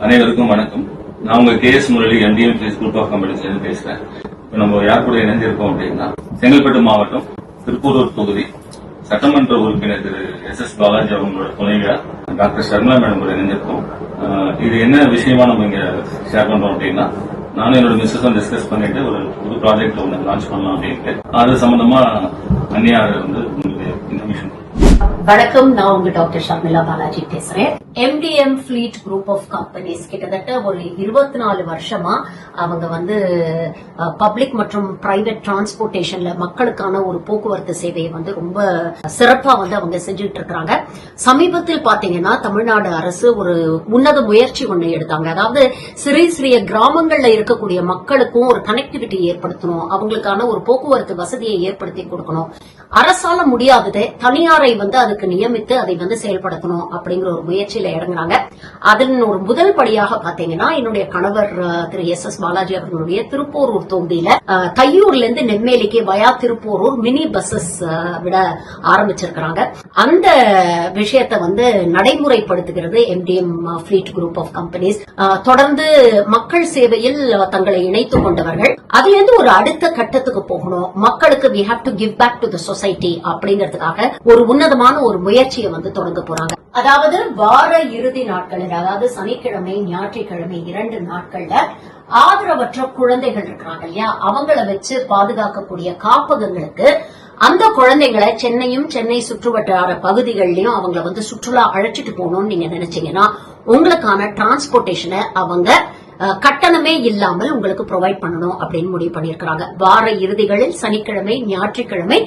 அனைவருக்கும் வணக்கம். நான் உங்க KS Murali MDM group of கம்பெனிஸ்ல இருந்து பேசுறேன். இப்ப நம்ம யார் கூட இணைஞ்சிருக்கோம் அப்படின்னா, செங்கல்பட்டு மாவட்டம் திருப்பூரூர் தொகுதி சட்டமன்ற உறுப்பினர் திரு எஸ் பாலாஜி அவங்களோட துணைவியார் டாக்டர் ஷர்மிளா மேடம் கூட இணைஞ்சிருக்கோம். இது என்ன விஷயமா நம்ம இங்க ஷேர் பண்றோம் அப்படின்னா, நானும் என்னோட மிஸ்ஸஸும் டிஸ்கஸ் பண்ணிட்டு ஒரு புது ப்ராஜெக்ட் ஒன்று லான்ச் பண்ணலாம் அப்படின்ட்டு அது சம்பந்தமா அந்நியார் வந்து உங்களுக்கு இன்ஃபர்மேஷன். வணக்கம், நான் உங்க டாக்டர் ஷர்மிளா பாலாஜி பேசுறேன். MDM fleet group of companies கிட்டத்தட்ட ஒரு 24 வருஷமா அவங்க வந்து பப்ளிக் மற்றும் பிரைவேட் டிரான்ஸ்போர்டேஷன்ல மக்களுக்கான ஒரு போக்குவரத்து சேவையை வந்து ரொம்ப சிறப்பா வந்து அவங்க செஞ்சுட்டு இருக்காங்க. சமீபத்தில் பாத்தீங்கன்னா தமிழ்நாடு அரசு ஒரு உன்னத முயற்சி ஒண்ணு எடுத்தாங்க. அதாவது சிறிய கிராமங்கள்ல இருக்கக்கூடிய மக்களுக்கும் ஒரு கனெக்டிவிட்டி ஏற்படுத்தணும், அவங்களுக்கான ஒரு போக்குவரத்து வசதியை ஏற்படுத்தி கொடுக்கணும். அரசால முடியாததை தனியாரை வந்து அதுக்கு நியமித்து அதை வந்து செயல்படுத்தணும் அப்படிங்கிற ஒரு முயற்சியில இறங்குறாங்க. அதன் ஒரு முதல் படியாக பாத்தீங்கன்னா, என்னுடைய கணவர் திரு எஸ் பாலாஜி அவர்களுடைய திருப்போரூர் தொகுதியில தையூர்ல இருந்து நெம்மேலிக்கு வயா திருப்போரூர் மினி பஸ்ஸஸ் விட ஆரம்பிச்சிருக்கிறாங்க. அந்த விஷயத்தை வந்து நடைமுறைப்படுத்துகிறது MDM fleet group of companies. தொடர்ந்து மக்கள் சேவையில் தங்களை இணைத்துக் கொண்டவர்கள். அதுல இருந்து ஒரு அடுத்த கட்டத்துக்கு போகணும், மக்களுக்கு we have to give back to the society அப்படிங்கிறதுக்காக ஒரு உன்னதமான ஒரு முயற்சியை வந்து தொடங்க போறாங்க. அதாவது வார இறுதி நாட்களில், அதாவது சனிக்கிழமை ஞாயிற்றுக்கிழமை 2 நாட்கள்ல ஆதரவற்ற குழந்தைகள் இருக்கிறாங்க இல்லையா, அவங்கள வச்சு பாதுகாக்கக்கூடிய காப்பகங்களுக்கு அந்த குழந்தைகளை சென்னையும் சென்னை சுற்றுவட்டார பகுதிகளிலும் அவங்கள வந்து சுற்றுலா அழைச்சிட்டு போகணும்னு நீங்க நினைச்சீங்கன்னா, உங்களுக்கான டிரான்ஸ்போர்டேஷனை அவங்க கட்டணமே இல்லாமல் உங்களுக்கு ப்ரொவைட் பண்ணணும் அப்படின்னு முடிவு பண்ணிருக்காங்க. வார இறுதிகளில் சனிக்கிழமை ஞாயிற்றுக்கிழமை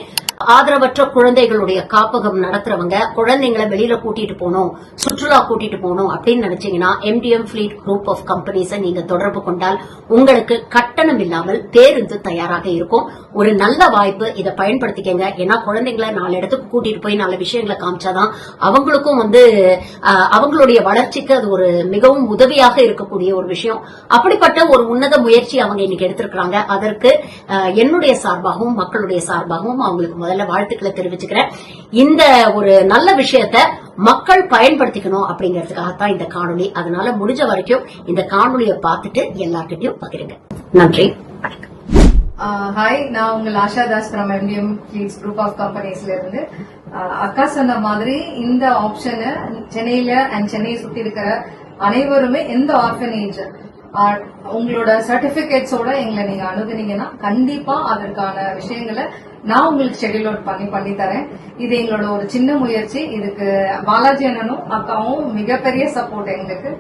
ஆதரவற்ற குழந்தைகளுடைய காப்பகம் நடத்துறவங்க குழந்தைங்களை வெளியில கூட்டிட்டு போகணும், சுற்றுலா கூட்டிட்டு போகணும் அப்படின்னு நினைச்சீங்கன்னா MDM ஃபிளீட் குரூப் ஆஃப் கம்பெனிஸை நீங்க தொடர்பு கொண்டால் உங்களுக்கு கட்டணம் இல்லாமல் பேருந்து தயாராக இருக்கும். ஒரு நல்ல வாய்ப்பு, இதை பயன்படுத்திக்கங்க. ஏன்னா குழந்தைங்களை 4 இடத்துக்கு கூட்டிட்டு போய் 4 விஷயங்களை காமிச்சாதான் அவங்களுக்கும் வந்து அவங்களுடைய வளர்ச்சிக்கு அது ஒரு மிகவும் உதவியாக இருக்கக்கூடிய ஒரு விஷயம். அப்படிப்பட்ட ஒரு உன்னத முயற்சி அவங்க இன்னைக்கு எடுத்திருக்கிறாங்க. அதற்கு என்னுடைய சார்பாகவும் மக்களுடைய சார்பாகவும் அவங்களுக்கு முதல்ல வாழ்த்துக்களை தெரிவிச்சுக்கிறேன். இந்த ஒரு நல்ல விஷயத்தை மக்கள் பயன்படுத்திக்கணும் அப்படிங்கறதுக்காகத்தான் இந்த காணொலி. அதனால முடிஞ்ச வரைக்கும் இந்த காணொலியை பார்த்துட்டு எல்லார்கிட்டையும் பகிருங்க. நன்றி, வணக்கம். ஹாய், நான் உங்கள் Asha Das from MDM fleet group of கம்பெனிஸ்ல இருந்து. அக்கா சொன்ன மாதிரி இந்த ஆப்ஷனை சென்னையில அண்ட் சென்னையை சுத்தி இருக்கிற அனைவருமே எந்த ஆர்ஃபனேஜ் உங்களோட சர்டிபிகேட்ஸோட எங்களை நீங்க அணுகுனீங்கன்னா கண்டிப்பா அதற்கான விஷயங்களை நான் உங்களுக்கு ஷெட்யூல் அவுட் பண்ணி தரேன். இது எங்களோட ஒரு சின்ன முயற்சி. இதுக்கு பாலாஜி அண்ணனும் அக்காவும் மிகப்பெரிய சப்போர்ட் எங்களுக்கு.